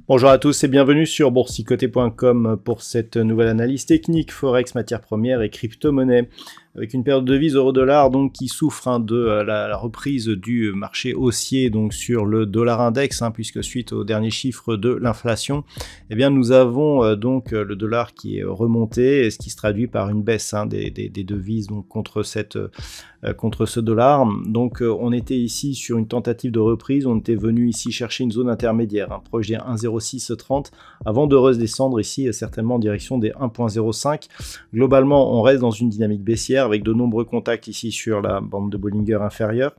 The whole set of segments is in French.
Bonjour à tous et bienvenue sur boursicoté.com pour cette nouvelle analyse technique Forex, matières premières et crypto-monnaie. Avec une paire de devises euro-dollar donc qui souffre de la reprise du marché haussier donc sur le dollar index, puisque suite aux derniers chiffres de l'inflation, eh bien nous avons donc le dollar qui est remonté, ce qui se traduit par une baisse des devises donc contre ce dollar. Donc on était ici sur une tentative de reprise, on était venu ici chercher une zone intermédiaire, proche des 1,0630 avant de redescendre ici certainement en direction des 1,05. Globalement on reste dans une dynamique baissière avec de nombreux contacts ici sur la bande de Bollinger inférieure.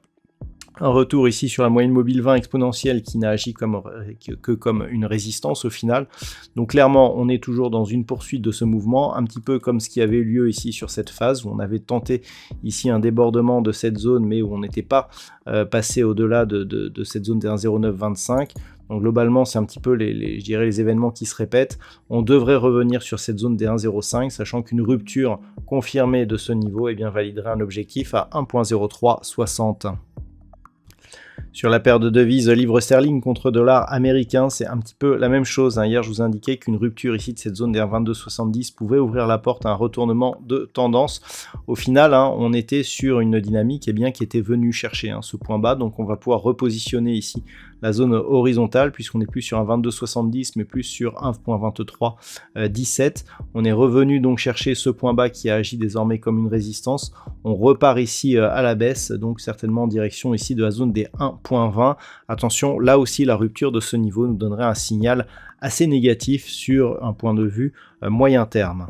Un retour ici sur la moyenne mobile 20 exponentielle qui n'a agi que comme une résistance au final. Donc clairement, on est toujours dans une poursuite de ce mouvement, un petit peu comme ce qui avait eu lieu ici sur cette phase, où on avait tenté ici un débordement de cette zone, mais où on n'était pas passé au-delà de cette zone des 1,0925. Donc globalement, c'est un petit peu je dirais les événements qui se répètent. On devrait revenir sur cette zone des 1,05, sachant qu'une rupture confirmée de ce niveau validerait un objectif à 1,0360. Sur la paire de devises livre sterling contre dollar américain, c'est un petit peu la même chose. Hier, je vous indiquais qu'une rupture ici de cette zone des 1,2270 pouvait ouvrir la porte à un retournement de tendance. Au final, on était sur une dynamique qui était venue chercher ce point bas. Donc, on va pouvoir repositionner ici la zone horizontale puisqu'on n'est plus sur un 22,70 mais plus sur 1,2317. On est revenu donc chercher ce point bas qui a agi désormais comme une résistance. On repart ici à la baisse, donc certainement en direction ici de la zone des 1,20. Attention, là aussi la rupture de ce niveau nous donnerait un signal assez négatif sur un point de vue moyen terme.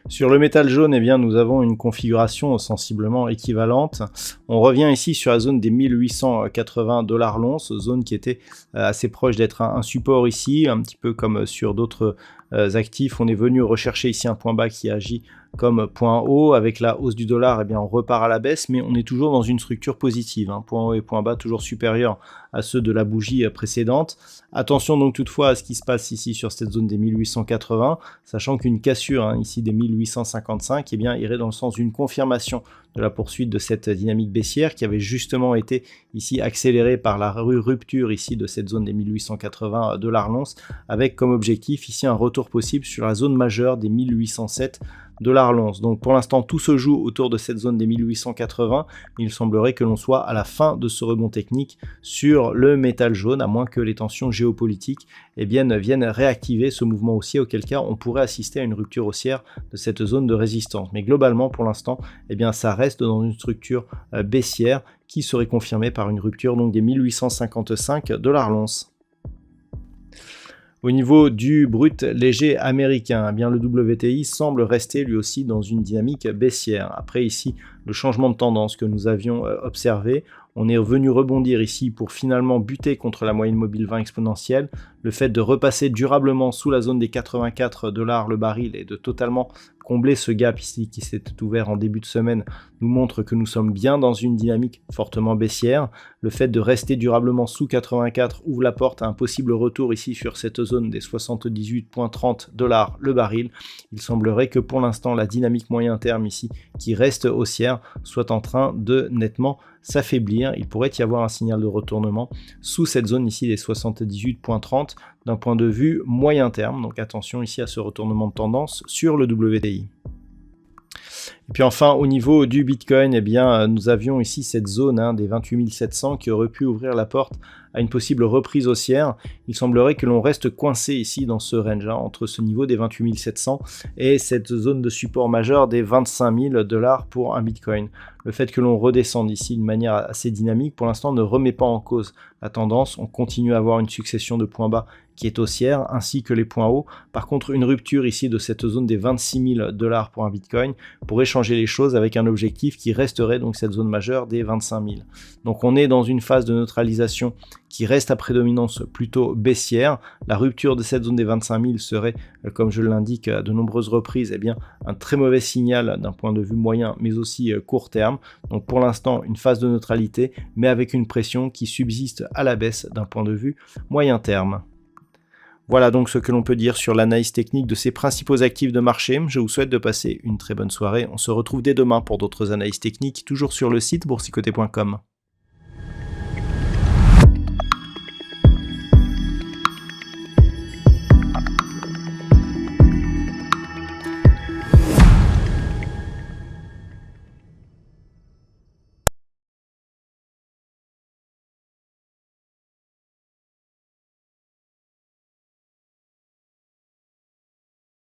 Sur le métal jaune, nous avons une configuration sensiblement équivalente. On revient ici sur la zone des 1880 $ l'once, zone qui était assez proche d'être un support ici, un petit peu comme sur d'autres actifs. On est venu rechercher ici un point bas qui agit comme point haut. Avec la hausse du dollar, on repart à la baisse, mais on est toujours dans une structure positive. Point haut et point bas toujours supérieurs à ceux de la bougie précédente. Attention donc toutefois à ce qui se passe ici sur cette zone des 1880, sachant qu'une cassure ici des 1855 irait dans le sens d'une confirmation de la poursuite de cette dynamique baissière qui avait justement été ici accélérée par la rupture ici de cette zone des 1880 $ l'once, avec comme objectif ici un retour possible sur la zone majeure des 1807 $ l'once. Donc pour l'instant tout se joue autour de cette zone des 1880. Il semblerait que l'on soit à la fin de ce rebond technique sur le métal jaune, à moins que les tensions géopolitiques viennent réactiver ce mouvement haussier, auquel cas on pourrait assister à une rupture haussière de cette zone de résistance. Mais globalement pour l'instant ça reste dans une structure baissière qui serait confirmée par une rupture donc des 1855 $ l'once. Au niveau du brut léger américain, le WTI semble rester lui aussi dans une dynamique baissière. Après ici, le changement de tendance que nous avions observé, on est venu rebondir ici pour finalement buter contre la moyenne mobile 20 exponentielle. Le fait de repasser durablement sous la zone des 84 $ le baril et de totalement combler ce gap ici qui s'est ouvert en début de semaine nous montre que nous sommes bien dans une dynamique fortement baissière. Le fait de rester durablement sous 84 ouvre la porte à un possible retour ici sur cette zone des 78,30 $ le baril. Il semblerait que pour l'instant la dynamique moyen terme ici qui reste haussière soit en train de nettement s'affaiblir. Il pourrait y avoir un signal de retournement sous cette zone ici des 78,30 d'un point de vue moyen terme. Donc attention ici à ce retournement de tendance sur le WTI. Et puis enfin, au niveau du Bitcoin, nous avions ici cette zone des 28 700 qui aurait pu ouvrir la porte à une possible reprise haussière. Il semblerait que l'on reste coincé ici dans ce range, entre ce niveau des 28 700 et cette zone de support majeur des 25 000 $ pour un Bitcoin. Le fait que l'on redescende ici de manière assez dynamique, pour l'instant, ne remet pas en cause la tendance. On continue à avoir une succession de points bas qui est haussière, ainsi que les points hauts. Par contre, une rupture ici de cette zone des 26 000 $ pour un Bitcoin pourrait changer changer les choses avec un objectif qui resterait donc cette zone majeure des 25 000. Donc on est dans une phase de neutralisation qui reste à prédominance plutôt baissière. La rupture de cette zone des 25 000 serait, comme je l'indique à de nombreuses reprises, un très mauvais signal d'un point de vue moyen, mais aussi court terme. Donc pour l'instant, une phase de neutralité, mais avec une pression qui subsiste à la baisse d'un point de vue moyen terme. Voilà donc ce que l'on peut dire sur l'analyse technique de ces principaux actifs de marché. Je vous souhaite de passer une très bonne soirée. On se retrouve dès demain pour d'autres analyses techniques, toujours sur le site boursicoté.com.